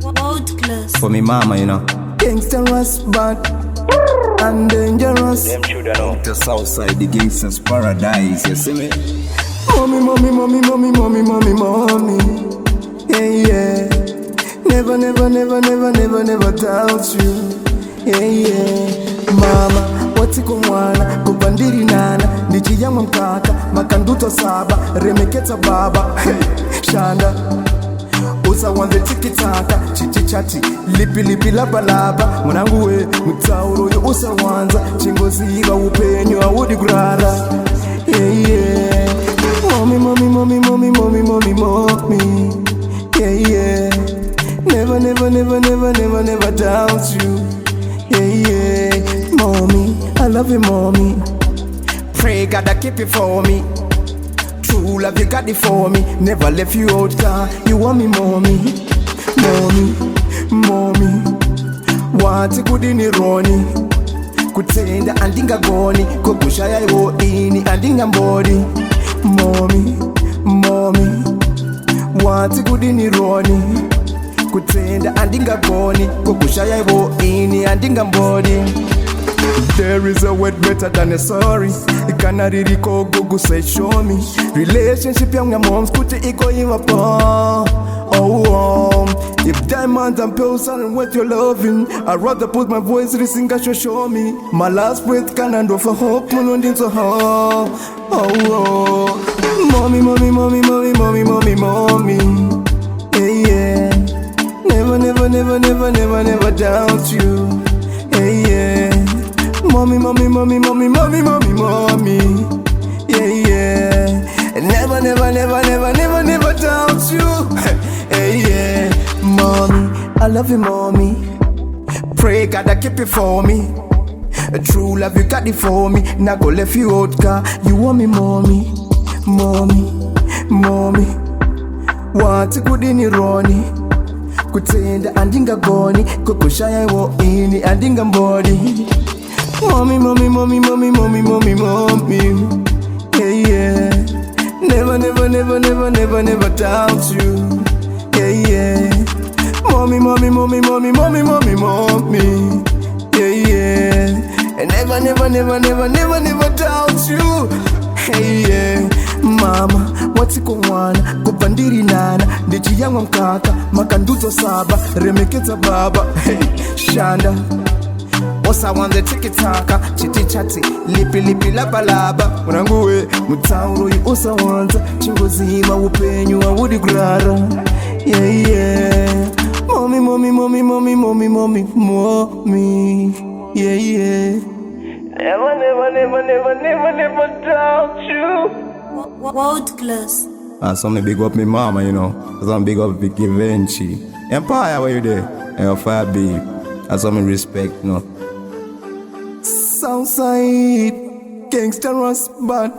World class. For me mama, you know. Gangsterous bad and dangerous. Them children out the Southside, the gangsters paradise, you see me? Mommy, mommy, mommy, mommy, mommy, mommy, mommy. Yeah, yeah. Never, never, never, never, never, never doubt you. Yeah, yeah. Mama, watiko mwana, kubandiri nana, nichiyama mkaka, makanduto saba, remeketa baba. Hey, shanda. Usa wanze tikitaka, chichichati, lipi lipi laba laba. Mwanangu we, mutauro yo usa wanza, chingozi iga upenyo awudi grara. Yeah, yeah. Mommy, mommy, mommy, mommy, mommy, mommy, mommy. Yeah, yeah. Never, never, never, never, never, never doubt you. Yeah, yeah. Mommy, I love you, mommy. Pray God I keep it for me. True love you got it for me. Never left you out, car. You want me, mommy. Mommy, mommy. Wati kudini roni. Kutenda andinga goni. Kokushaya yo ini andinga mbodi. Mommy, mommy. Wati kudini roni. Kutenda andinga goni. Kokushaya yo ini andinga mbodi. There is a word better than a sorry. Ikana ririko gugu say show me. Relationship young moms kuti iko iwa pa. Oh, if diamonds and pearls aren't worth your loving, I'd rather put my voice to sing show me. My last breath can and offer hope to so her. Oh, mommy, mommy, mommy, mommy, mommy, mommy, mommy. Yeah, yeah. Never, never, never, never, never, never doubt you. Yeah, yeah. Mommy, mommy, mommy, mommy, mommy, mommy, mommy. Yeah, yeah. Never, never, never, never, never, never doubt you. Hey, yeah. Mommy, I love you, mommy. Pray God I keep it for me. A true love you got it for me. Now go left you out, car. You want me, mommy. Mommy, mommy. Want to go in roni. Kutenda andinga goni. Kokushaya wo ini andinga mbodi. Mommy, mommy, mommy, mommy, mommy, mommy, mommy. Yeah, yeah. Never, never, never, never, never, never doubt you. Yeah, yeah. Mommy, mommy, mommy, mommy, mommy, mommy, mommy. Yeah, yeah. And never, never, never, never, never, never doubt you. Hey, yeah. Mama, watiko mwana, kupandiri nana, ndichi yangu mkaka, makanduto saba, remeketa baba. Hey, shanda. Osa wanze tikitaka, chiti chati, lipi lipi laba laba. Mwanangu we, mutauro yu usa wanza, chingozi ima upenyu awudi grara. Yeah, yeah. Mommy, mommy, mommy, mommy, mommy, mommy, mommy. Yeah, yeah. Never, never, never, never, never, never doubt you. World class. And so me big up me mama, you know. Some big up Vicky Vinci. Empire, where you there? And fire big. And some respect, you know. Southside, gangsterous bad.